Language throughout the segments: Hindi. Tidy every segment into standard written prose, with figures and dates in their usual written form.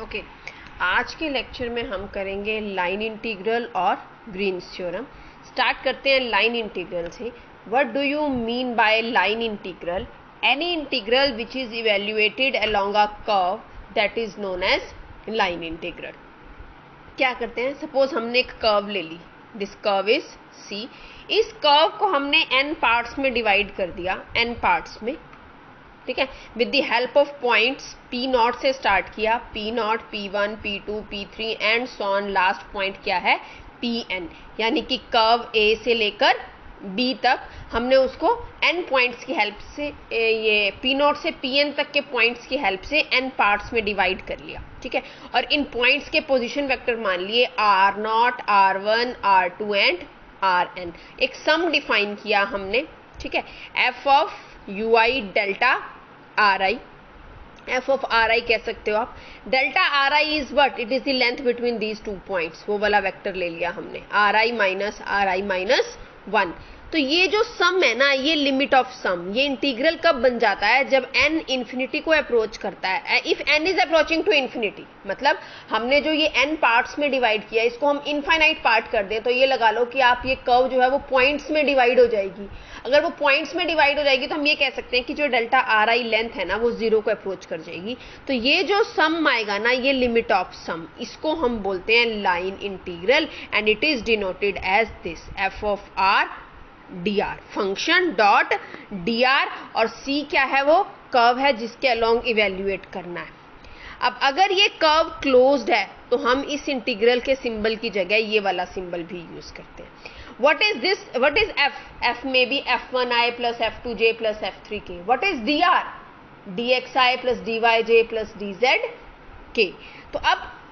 ओके, आज के लेक्चर में हम करेंगे लाइन इंटीग्रल और ग्रीन्स थ्योरम। स्टार्ट करते हैं लाइन इंटीग्रल से। What do you mean by line integral? Any integral which is evaluated along a curve that is known as line integral. क्या करते हैं, सपोज हमने एक कर्व ले ली, दिस कर्व इज सी। इस कर्व को हमने n पार्ट्स में डिवाइड कर दिया, n पार्ट्स में, ठीक है, with the help of points. P not से स्टार्ट किया, P not, P1, P2, P3 and so on. Last point क्या है, Pn, यानी कि कर्व A से लेकर B तक हमने उसको n पॉइंट्स की हेल्प से, ये P नॉट से Pn तक के पॉइंट्स की हेल्प से n पार्ट्स में डिवाइड कर लिया, ठीक है। और इन पॉइंट्स के पोजीशन वेक्टर मान लिए R0, R1, R2 and Rn। एक सम डिफाइन किया हमने, ठीक है, f of ui delta Ri, f of Ri कह सकते हो आप। Delta Ri is what, it is the length between these two points, वो वाला वेक्टर ले लिया हमने, Ri माइनस 1। तो ये जो सम है ना, ये लिमिट ऑफ सम, ये इंटीग्रल कब बन जाता है, जब n इंफिनिटी को अप्रोच करता है। If n is approaching to infinity, मतलब हमने जो ये n पार्ट्स में डिवाइड किया, इसको हम इनफाइनाइट पार्ट कर दें, तो ये लगा लो कि आप ये कर्व जो है वो पॉइंट्स में डिवाइड हो जाएगी। अगर वो पॉइंट्स में डिवाइड हो जाएगी तो हम ये कह सकते हैं कि जो डेल्टा Ri लेंथ है ना, वो जीरो को अप्रोच कर जाएगी। तो ये जो सम आएगा ना, ये लिमिट ऑफ सम, इसको हम बोलते हैं line integral and it is denoted as this, f of r dr, function dot dr, और c क्या है, वो कर्व है जिसके अलोंग इवेल्युएट करना है। अब अगर ये कर्व क्लोज्ड है तो हम इस इंटीग्रल के सिंबल की जगह ये वाला सिंबल भी यूज करते हैं। What is this? What is f? F may be f1i plus f2j plus f3k. What is dr? dxi plus dyj plus dzk. तो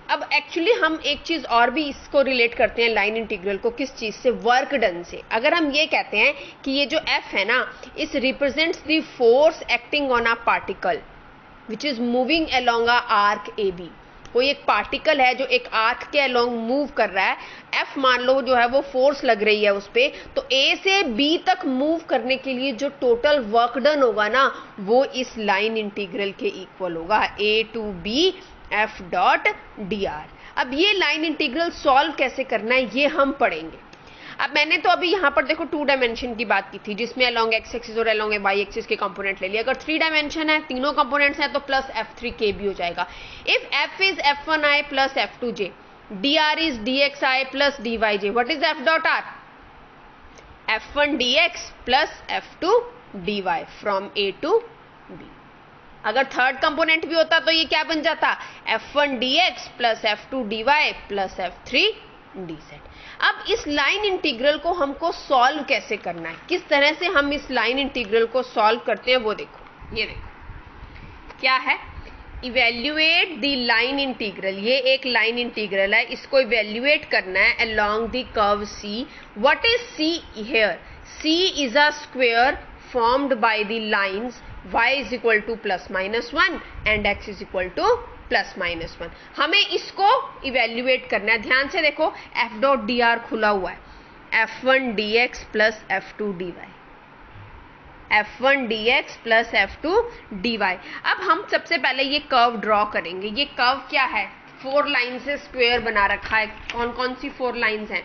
अब एक्चुअली हम एक चीज और भी इसको रिलेट करते हैं लाइन इंटीग्रल को, किस चीज से, वर्क डन से। अगर हम ये कहते हैं कि ये जो f है ना, इस represents the force acting on a particle which is moving along a arc A B. कोई एक पार्टिकल है जो एक आर्क के अलोंग मूव कर रहा है, F मान लो जो है वो फोर्स लग रही है उस पे, तो A से B तक मूव करने के लिए जो टोटल वर्क डन होगा ना, वो इस लाइन इंटीग्रल के इक्वल होगा, A to B F dot dr। अब ये लाइन इंटीग्रल सॉल्व कैसे करना है ये हम पढ़ेंगे। अब मैंने तो अभी यहाँ पर देखो 2 डायमेंशन की बात की थी, जिसमें अलोंग x एक्सिस और अलोंग y एक्सिस के कंपोनेंट ले लिया। अगर 3 डायमेंशन है, तीनों कंपोनेंट्स हैं, तो प्लस f3k भी हो जाएगा। If f is f1i plus f2j, dr is dxi plus dyj, what is f dot r? f1 dx plus f2 dy from a to b। अगर थर्ड कंपोनेंट भी होता तो ये क्या बन जाता, f1 dx plus f2 dy plus f3 dz। अब इस लाइन इंटीग्रल को हमको सॉल्व कैसे करना है, किस तरह से हम इस लाइन इंटीग्रल को सॉल्व करते हैं, वो देखो। ये देखो क्या है, इवेल्युएट द लाइन इंटीग्रल। ये एक लाइन इंटीग्रल है, इसको इवेल्युएट करना है along the curve C। What is C here? C is a square formed by the lines y is equal to plus minus 1 and x is equal to plus minus 1। हमें इसको इवेल्युएट करना है। ध्यान से देखो, f डॉट dr खुला हुआ है, f1 dx plus f2 dy, f1 dx plus f2 dy। अब हम सबसे पहले ये कर्व ड्रॉ करेंगे। ये कर्व क्या है, 4 लाइन से स्क्वायर बना रखा है। कौन कौन सी 4 लाइन्स हैं?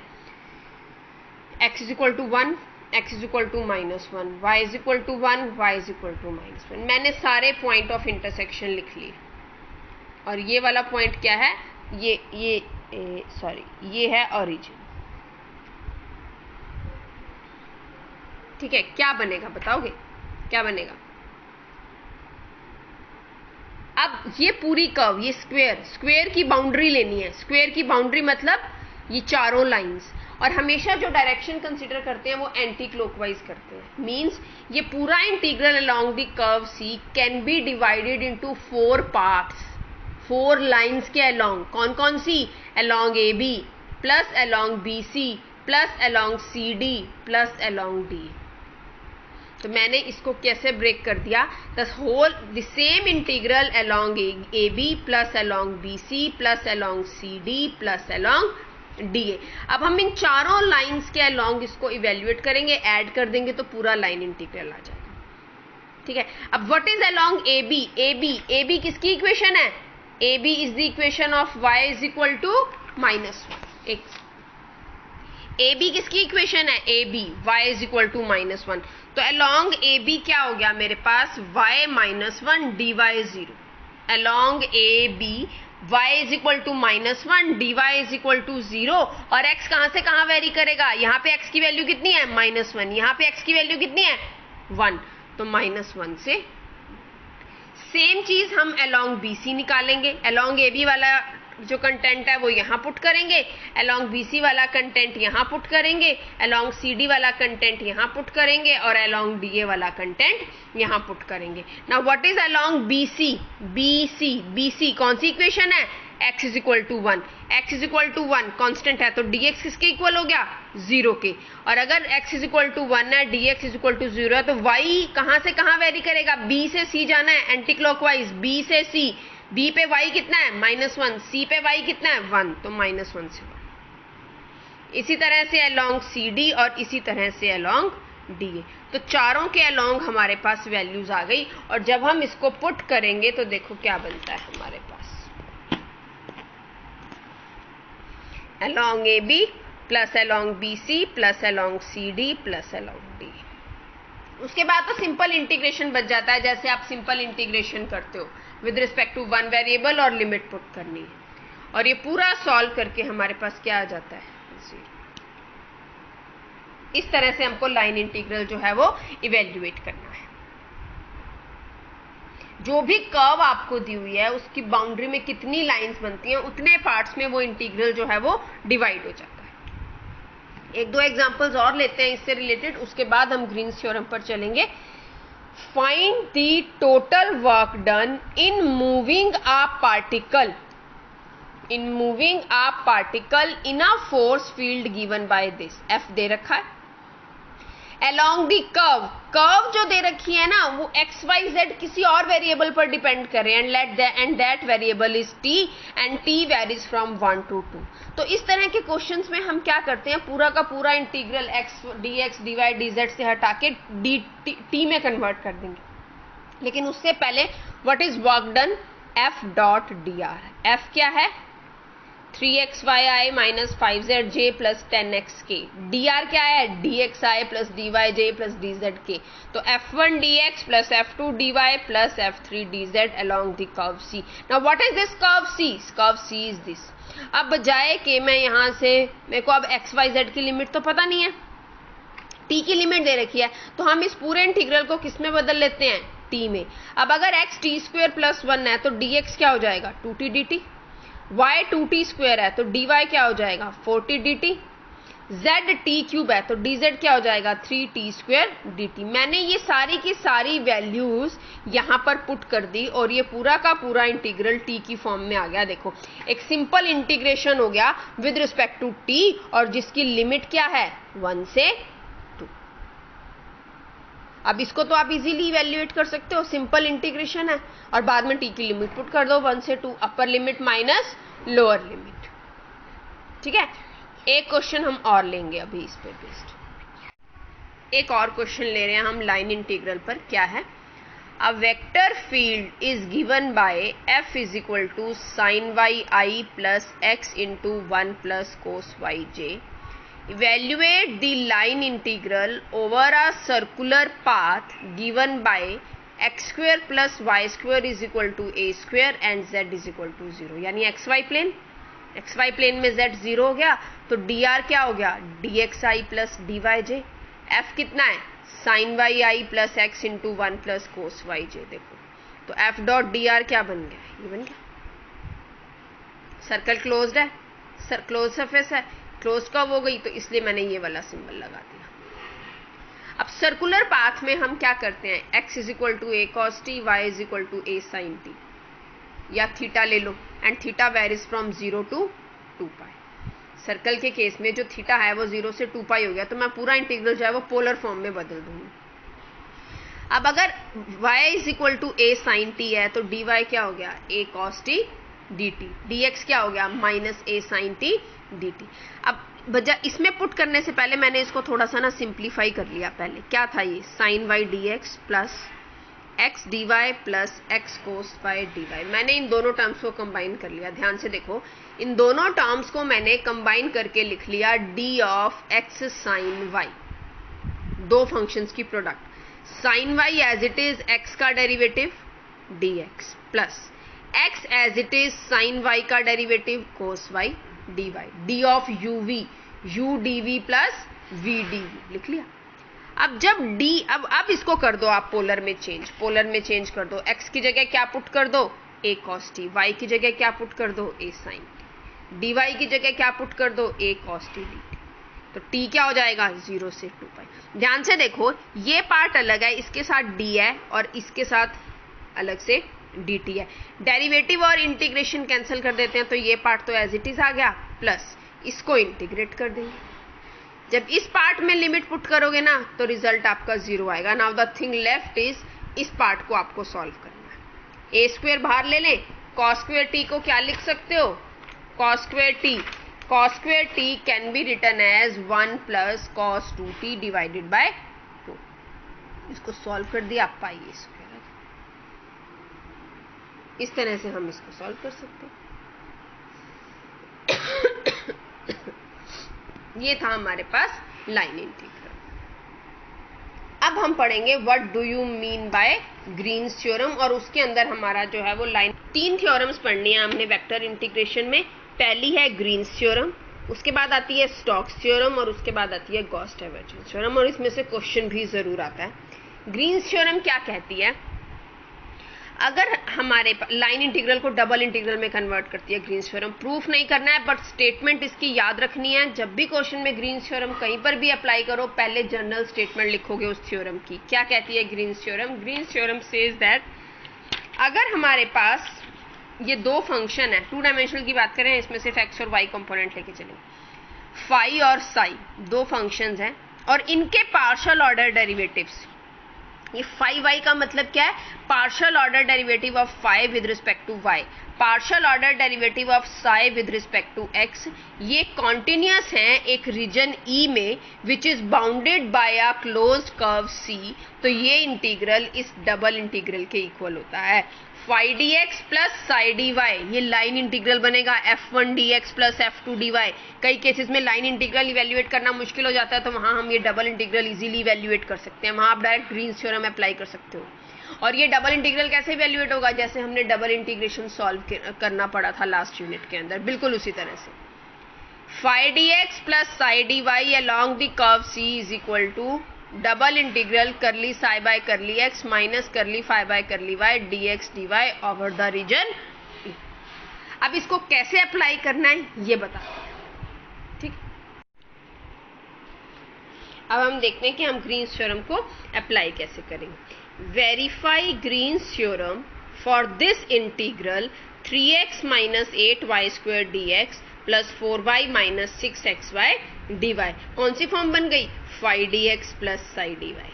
x is equal to 1, x is equal to minus 1, y is equal to 1, y is equal to minus 1। मैंने सारे पॉइंट ऑफ इंटरसेक्शन लिख लिए। और ये वाला पॉइंट क्या है, ये है ओरिजिन, ठीक है। क्या बनेगा बताओगे, क्या बनेगा? अब ये पूरी कर्व, ये स्क्वायर की बाउंड्री लेनी है। स्क्वायर की बाउंड्री मतलब ये चारों लाइंस, और हमेशा जो डायरेक्शन कंसीडर करते हैं वो एंटी क्लॉकवाइज करते हैं। मींस ये पूरा integral along the curve C can be divided into 4 parts. 4 lines के अलोंग, कौन कौन सी? Along AB plus along BC plus along CD plus along D। तो मैंने इसको कैसे ब्रेक कर दिया, the same integral along AB plus along BC plus along CD plus along DA। अब हम इन चारों लाइन्स के अलोंग इसको इवेल्युएट करेंगे, ऐड कर देंगे तो पूरा लाइन इंटीग्रल आ जाएगा, ठीक है। अब what is along AB? AB किसकी इक्वेशन है? A B is the equation of Y is equal to -1। एक ए बी किसकी इक्वेशन है? A B, Y is equal to -1। तो अलोंग ए बी क्या हो गया मेरे पास? y -1 dy 0। Along A B y is equal to -1 dy is equal to 0। और x कहां से कहां वेरी करेगा? यहाँ पे x की वैल्यू कितनी है? -1। यहाँ पे x की वैल्यू कितनी है? 1। तो -1 से सेम चीज हम अलोंग BC निकालेंगे। अलोंग AB वाला जो कंटेंट है वो यहाँ पुट करेंगे, अलोंग BC वाला कंटेंट यहाँ पुट करेंगे, अलोंग CD वाला कंटेंट यहाँ पुट करेंगे और अलोंग DA वाला कंटेंट यहाँ पुट करेंगे। Now what is along BC? BC कौन सी इक्वेशन है? x is equal to 1। x is equal to 1 constant है तो dx किसके इक्वल हो गया? 0 के। और अगर x इज इक्वल टू 1 है, dx इज इक्वल टू 0 है, तो y कहां से कहां वेरी करेगा? B से C जाना है एंटी क्लॉकवाइज, B से C। B पे y कितना है? -1। C पे y कितना है? 1। तो -1 से 1। इसी तरह से अलोंग CD और इसी तरह से अलोंग DA। तो चारों के अलोंग हमारे पास वैल्यूज आ गई और जब हम इसको पुट करेंगे तो देखो क्या बनता है हमारे पास। Along AB plus along BC plus along CD plus along D। उसके बाद तो सिंपल इंटीग्रेशन बच जाता है, जैसे आप सिंपल इंटीग्रेशन करते हो with respect to one variable और लिमिट पुट करनी है। और ये पूरा सॉल्व करके हमारे पास क्या आ जाता है? 0। इस तरह से हमको लाइन इंटीग्रल जो है वो इवेल्युएट करना है। जो भी कर्व आपको दी हुई है उसकी बाउंड्री में कितनी लाइंस बनती हैं उतने पार्ट्स में वो इंटीग्रल जो है वो डिवाइड हो जाता है। एक दो एग्जांपल्स और लेते हैं इससे रिलेटेड, उसके बाद हम ग्रीन्स थ्योरम पर चलेंगे। Find the total work done in moving a particle in a force field given by this. F दे रखा है। अलोंग द कर्व जो दे रखी है ना वो XYZ किसी और वेरिएबल पर डिपेंड कर रहे हैं and that variable is t and t varies from 1 to 2। तो इस तरह के क्वेश्चंस में हम क्या करते हैं, पूरा का पूरा integral x dx dy dz से हटा के t में कन्वर्ट कर देंगे। लेकिन उससे पहले what is work done? F dot dr। F क्या है? 3xyi minus 5zj plus 10xk। dr क्या है? dxi plus dyj plus dzk। तो f1 dx plus f2 dy plus f3 dz along the curve C। Now what is this curve C? Curve C is this। अब बजाय कि मैं यहां से, मेरे को अब xyz की लिमिट तो पता नहीं है, t की लिमिट दे रखी है, तो हम इस पूरे इंटीग्रल को किस में बदल लेते हैं? t में। अब अगर x t स्क्वायर प्लस 1 है तो dx क्या हो जाएगा? 2t dt। y 2t square है तो dy क्या हो जाएगा? 4t dt। z t cube है तो dz क्या हो जाएगा? 3t square dt। मैंने ये सारी की सारी वैल्यूज यहां पर पुट कर दी और ये पूरा का पूरा इंटीग्रल t की फॉर्म में आ गया। देखो एक सिंपल इंटीग्रेशन हो गया विद रिस्पेक्ट टू t और जिसकी लिमिट क्या है? 1 से 2। अब इसको तो आप इजीली इवैल्यूएट कर सकते हो, सिंपल इंटीग्रेशन है। और बाद में t की लिमिट पुट कर दो 1 से 2, upper limit minus lower limit. ठीक है, एक क्वेश्चन हम और लेंगे अभी इस पे बेस्ड। एक और क्वेश्चन ले रहे हैं हम लाइन इंटीग्रल पर। क्या है? A vector field is given by f is equal to sine Y I plus X into 1 plus cos Y J. Evaluate the line integral over a circular path given by x square plus y square is equal to a square and z is equal to 0। यानी xy प्लेन में z 0 हो गया तो dr क्या हो गया? dxi plus dyj। f कितना है? sin yi plus x into 1 plus cos yj। देखो तो f डॉट dr क्या बन गया? ये बन गया। सर्कल क्लोज्ड है, क्लोज सरफेस है, क्लोज कब हो गई तो इसलिए मैंने ये वाला सिंबल लगा दिया। अब सर्कुलर पाथ में हम क्या करते हैं? x is equal to a cos t, y is equal to a sin t, या थीटा ले लो and theta varies from 0 to 2 pi. Circle के केस में जो थीटा है वो 0 से 2 पाई हो गया तो मैं पूरा इंटीग्रल जो है वो पोलर फॉर्म में बदल दूंगी। अब अगर y is equal to a sin t है तो dy क्या हो गया? a cos t dt। dx क्या हो गया? Minus a sin t dt। अब इसमें पुट करने से पहले मैंने इसको थोड़ा सा ना सिंप्लीफाई कर लिया। पहले क्या था? ये sin y dx plus x D y plus x cos y d y. मैंने इन दोनों टर्म्स को कंबाइन कर लिया। ध्यान से देखो, इन दोनों टर्म्स को मैंने कंबाइन करके लिख लिया d of x sine y, दो फंक्शंस की product. Sine y as it is x का derivative d x plus x as it is sine y का derivative cos y d y, d of u v u d v plus v d v लिख लिया। अब जब d, अब इसको कर दो आप पोलर में चेंज कर दो। x की जगह क्या पुट कर दो, a cos t, y की जगह क्या पुट कर दो, a sin t, dy की जगह क्या पुट कर दो, a cos t dt। तो t क्या हो जाएगा, 0 से 2 पाई। ध्यान से देखो, ये पार्ट अलग है, इसके साथ d है और इसके साथ अलग से dt है। डेरिवेटिव और इंटीग्रेशन कैंसिल कर देते हैं, तो ये पार्ट तो एज इट इज आ गया, प्लस इसको इंटीग्रेट कर देंगे। जब इस पार्ट में लिमिट पुट करोगे ना, तो रिजल्ट आपका 0 आएगा। Now the thing left is, इस पार्ट को आपको सॉल्व करना है। a स्क्वायर बाहर ले लें, cos स्क्वायर t को क्या लिख सकते हो, cos square t can be written as 1 plus cos 2t divided by 2। इसको सॉल्व कर दिया, पाई a स्क्वायर। इस तरह से हम इसको सॉल्व कर सकते हैं। ये था हमारे पास लाइन इंटीग्रल। अब हम पढ़ेंगे what do you mean by Green's theorem, और उसके अंदर हमारा जो है वो लाइन, 3 थ्योरम्स पढ़नी है हमने वेक्टर इंटीग्रेशन में। पहली है ग्रीन्स थ्योरम, उसके बाद आती है स्टोक्स थ्योरम और उसके बाद आती है गॉस डाइवर्जेंस थ्योरम, और इसमें से क्वेश्चन भी जरूर आता है। ग्रीन्स थ्योरम क्या कहती है, अगर हमारे लाइन इंटीग्रल को डबल इंटीग्रल में कन्वर्ट करती है ग्रीन्स थ्योरम। प्रूफ नहीं करना है, बट स्टेटमेंट इसकी याद रखनी है। जब भी क्वेश्चन में ग्रीन्स थ्योरम कहीं पर भी अप्लाई करो, पहले जनरल स्टेटमेंट लिखोगे उस थ्योरम की। क्या कहती है Green's theorem, Green's theorem says that अगर हमारे पास ये दो फंक्शन है, 2 डायमेंशनल की बात करें, इसमें सिर्फ एक्स और वाई कंपोनेंट लेके चलेंगे, फाई और साई दो फंक्शंस हैं और इनके पार्शियल ऑर्डर डेरिवेटिव्स, ये फाई वाई का मतलब क्या है, partial order derivative of phi with respect to y, partial order derivative of psi with respect to x, ये कॉन्टिन्यूअस हैं एक रीजन ई में which is bounded by a closed curve C. तो ये इंटीग्रल इस डबल इंटीग्रल के इक्वल होता है। Phi D x plus psi D Y, ये लाइन इंटीग्रल बनेगा f1 dx plus f2 dy। कई केसेस में लाइन इंटीग्रल इवेल्युएट करना मुश्किल हो जाता है, तो वहां हम ये डबल इंटीग्रल इजीली इवेल्युएट कर सकते हैं। वहां आप डायरेक्ट ग्रीन्स थ्योरम अप्लाई कर सकते हो। और ये डबल इंटीग्रल कैसे इवेल्युएट होगा, जैसे हमने डबल इंटीग्रेशन सॉल्व करना पड़ा था लास्ट यूनिट के अंदर, बिल्कुल उसी तरह से। Phi D x plus psi D y along the curve C is equal to double integral curly psi by curly x minus curly phi by curly Y D x D y over the region. अब इसको कैसे अप्लाई करना है ये बताते हैं, ठीक। अब हम देखते हैं कि हम ग्रीन्स थ्योरम को अप्लाई कैसे करेंगे। Verify Green's theorem for this integral 3x minus 8y square D x plus 4y minus 6xy dy। कौन सी फॉर्म बन गई, phi D x plus psi D Y,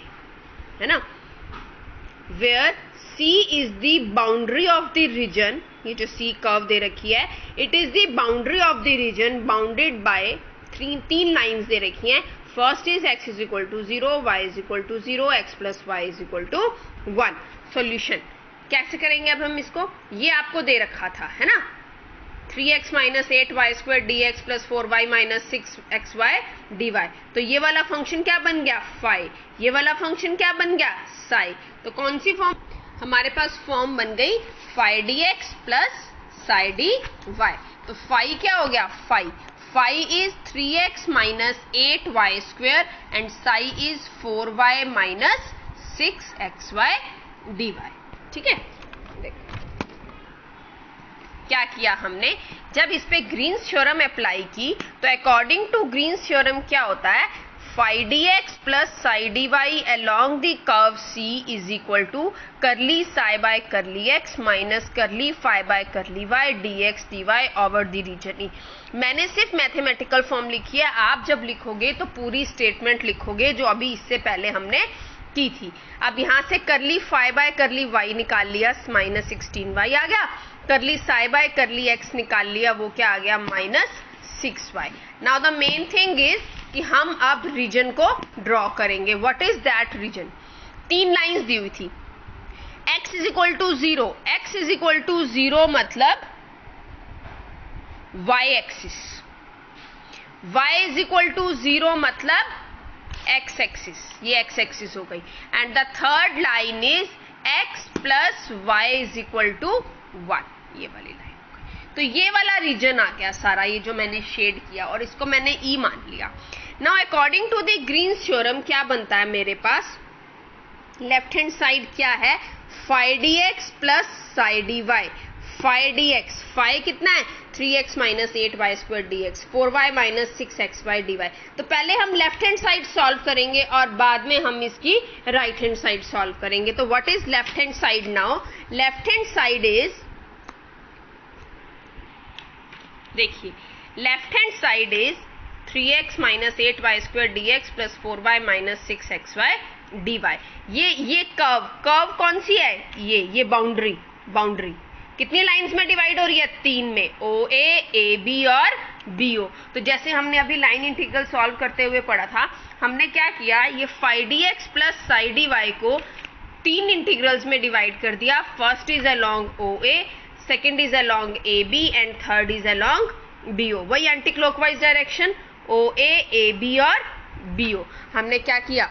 है ना। Where C is the boundary of the region, ये जो C कर्व दे रखी है, it is the boundary of the region bounded by तीन लाइंस दे रखी हैं। First is x is equal to 0, y is equal to 0, x plus Y is equal to 1। Solution कैसे करेंगे अब हम इसको, ये आपको दे रखा था, है ना, 3x minus 8y square D x plus 4y minus 6xy dy। तो ये वाला फंक्शन क्या बन गया, फाई, ये वाला फंक्शन क्या बन गया, साई। तो कौन सी फॉर्म हमारे पास फॉर्म बन गई, phi D x plus psi D Y. तो फाई क्या हो गया, phi, phi is 3x minus 8y square and psi is 4y minus 6xy dy, ठीक है। क्या किया हमने, जब इस पे ग्रीन्स थ्योरम अप्लाई की, तो अकॉर्डिंग टू ग्रीन्स थ्योरम क्या होता है, phi D x plus psi D y along the curve C is equal to curly psi by curly x minus curly phi by curly Y D x D y over the region E. मैंने सिर्फ मैथमेटिकल फॉर्म लिखी है, आप जब लिखोगे तो पूरी स्टेटमेंट लिखोगे जो अभी इससे पहले हमने की थी। अब यहाँ से करली फाई बाय करली वाई निकाल लिया, माइनस 16y आ गया, करली साई बाय करली एक्स निकाल लिया, वो क्या आ गया, minus 6y। Now the main thing is कि हम अब रीजन को ड्रॉ करेंगे। What is that region, 3 lines दी हुई थी, x is equal to 0, x is equal to 0 मतलब y axis, y is equal to 0 मतलब x एक्सिस, ये x एक्सिस हो गई। And the third line is x plus y is equal to 1, ये वाली लाइन हो गई। तो ये वाला रीजन आ गया सारा, ये जो मैंने शेड किया और इसको मैंने E मान लिया। Now according to the Green's theorem क्या बनता है मेरे पास, लेफ्ट हैंड साइड क्या है, phi D x plus psi D Y. Phi D X, phi कितना है 3x minus 8y square D X, 4y minus 6xy dy। तो पहले हम लेफ्ट हैंड साइड सॉल्व करेंगे और बाद में हम इसकी राइट हैंड साइड सॉल्व करेंगे। तो what is left hand side now, left hand side is, देखिए left hand side is 3x minus 8y square D x plus 4y minus 6xy dy। ये कर्व कौन सी है, ये बाउंड्री कितनी लाइंस में डिवाइड हो रही है, 3 में, ओ ए बी और बी ओ। तो जैसे हमने अभी लाइन इंटीग्रल सॉल्व करते हुए पढ़ा था, हमने क्या किया, ये phi D x plus psi D y को 3 इंटीग्रल्स में डिवाइड कर दिया। First is along O A, second is along A B and third is along B O. वही anti clockwise direction, O A B और बी ओ। हमने क्या किया,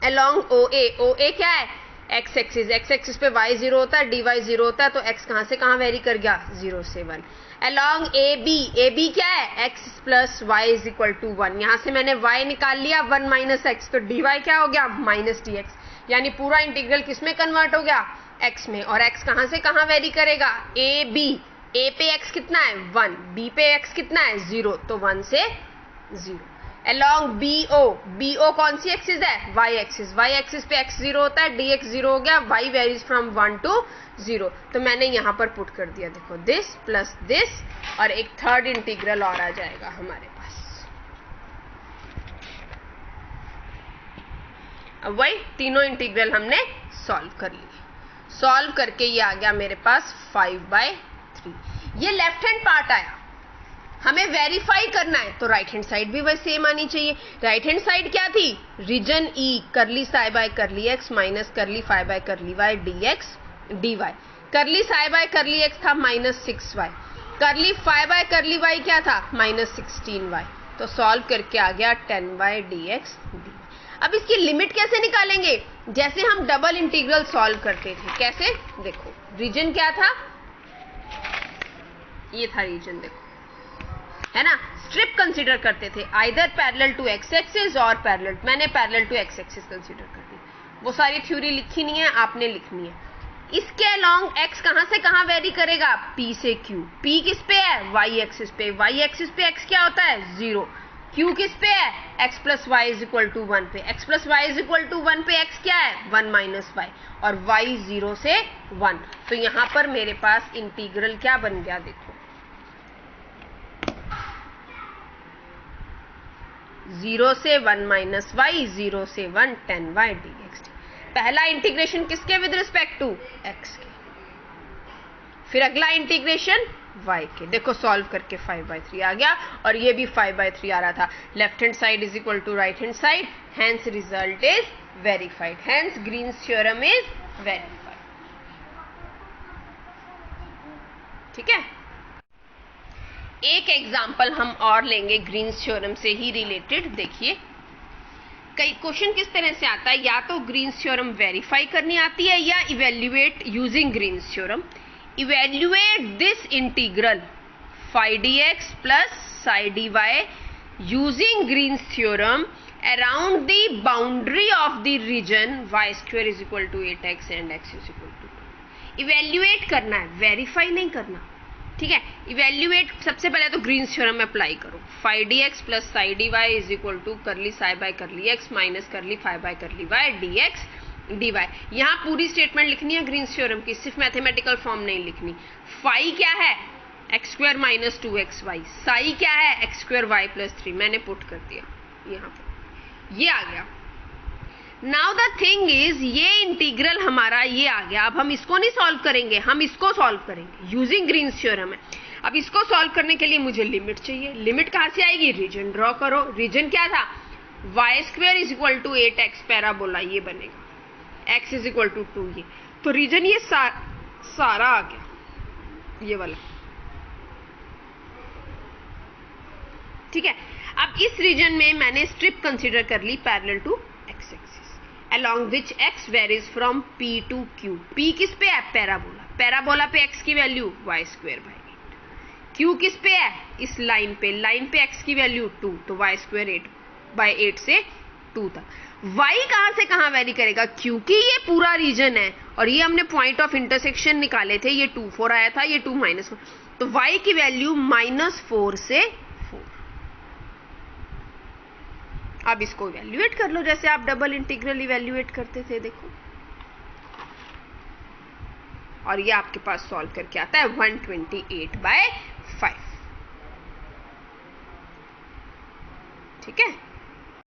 अलोंग ओ ए क्या है, एक्स एक्सिस पे y 0 होता है, dy 0 होता है, तो x कहां से कहां वेरी कर गया, 0 से 1। अलोंग ए बी क्या है, x plus y is equal to 1। यहां से मैंने y निकाल लिया 1 माइनस एक्स, तो dy क्या हो गया, माइनस डी एक्स। यानी पूरा इंटीग्रल किस में कन्वर्ट हो गया, x में। और x कहां से कहां वेरी करेगा, a पे x कितना है 1, b पे x कितना है 0, तो 1 से 0। along BO कौन सी एक्सिस है, y एक्सिस पे x 0 होता है, dx 0 हो गया, y वेरीज फ्रॉम 1 to 0। तो मैंने यहां पर पुट कर दिया, देखो दिस प्लस दिस, और एक थर्ड इंटीग्रल और आ जाएगा हमारे पास। अब वही तीनों इंटीग्रल हमने सॉल्व कर लिए। सॉल्व करके ये आ गया मेरे पास 5/3। ये लेफ्ट हैंड पार्ट आया, हमें वेरीफाई करना है तो राइट हैंड साइड भी वही सेम आनी चाहिए। राइट हैंड साइड क्या थी, region E, curly psi by curly x minus curly phi by curly Y D x D Y. Curly psi by curly X था minus 6y, curly phi by curly Y क्या था माइनस 16y। तो सॉल्व करके आ गया 10y dx dy। अब इसकी लिमिट कैसे निकालेंगे, जैसे हम डबल इंटीग्रल सॉल्व करते थे, कैसे, देखो रीजन क्या था, ये था रीजन, देखो है ना, स्ट्रिप कंसीडर करते थे, either parallel to x axis और पैरेलल, मैंने parallel to x axis consider कर दी। वो सारी थ्योरी लिखी नहीं है, आपने लिखनी है। इसके अलोंग एक्स कहां से कहां वेरी करेगा, p से q। p किस पे है, y एक्सिस पे, y एक्सिस पे x क्या होता है 0। q किस पे है, x plus Y is equal to 1 पे, x plus Y is equal to 1 पे x क्या है 1 माइनस वाई, और y 0 से 1। तो यहां पर मेरे पास इंटीग्रल क्या बन गया, देखो 0 से 1 माइनस वाई, 0 से 1 10y dx। पहला इंटीग्रेशन किसके विद रिस्पेक्ट टू, x के, फिर अगला इंटीग्रेशन y के। देखो सॉल्व करके 5/3 आ गया, और ये भी 5/3 आ रहा था। Left hand side is equal to right hand side, hence result is verified, hence Green's theorem is verified. ठीक है, एक एग्जाम्पल हम और लेंगे ग्रीन्स थ्योरम से ही रिलेटेड। देखिए कई क्वेश्चन किस तरह से आता है, या तो ग्रीन्स थ्योरम वेरीफाई करनी आती है या evaluate using Green's theorem. Evaluate this integral phi D x plus psi D Y using Green's theorem around the boundary of the region y square is equal to 8x and x is equal to 2। Evaluate करना है, वेरीफाई नहीं करना। ठीक है, इवेल्युएट सबसे पहले तो ग्रीन्स थ्योरम अप्लाई करो, phi D x plus psi D y is equal to curly psi by curly x minus curly phi by curly Y D x D y. यहाँ पूरी स्टेटमेंट लिखनी है ग्रीन्स थ्योरम की, सिर्फ मैथमेटिकल फॉर्म नहीं लिखनी। फाई क्या है, x square minus 2xy, Sai क्या है एक्स स्क्वायर वाई प्लस 3, मैंने पुट कर दिया यहाँ पर, ये आ गया। नाउ द थिंग इज, ये इंटीग्रल हमारा ये आ गया। अब हम इसको नहीं सॉल्व करेंगे, हम इसको सॉल्व करेंगे यूजिंग ग्रीन्स थ्योरम है। अब इसको सॉल्व करने के लिए मुझे लिमिट चाहिए। लिमिट कहां से आएगी, रीजन ड्रॉ करो। रीजन क्या था, y square is equal to 8x parabola, ये बनेगा, x इज इक्वल टू 2, ये तो रीजन ये सारा आ गया, ये वाला, ठीक है। अब इस रीजन में मैंने स्ट्रिप कंसीडर कर ली parallel to x axis, along which x varies from p to q। p किस पे है? पैराबोला। पैराबोला पे x की वैल्यू y²/8। q किस पे है? इस लाइन पे। लाइन पे x की वैल्यू 2, तो y²/8 से 2 तक। y कहां से कहां वैरी करेगा? क्योंकि ये पूरा रीजन है और ये हमने पॉइंट ऑफ इंटरसेक्शन निकाले थे, ये 2 4 आया था, ये 2 -4, तो y की वैल्यू -4 से 4। अब इसको इवैल्यूएट कर लो जैसे आप डबल इंटीग्रल इवैल्यूएट करते थे, देखो, और ये आपके पास सॉल्व करके आता है 128/5। ठीक है।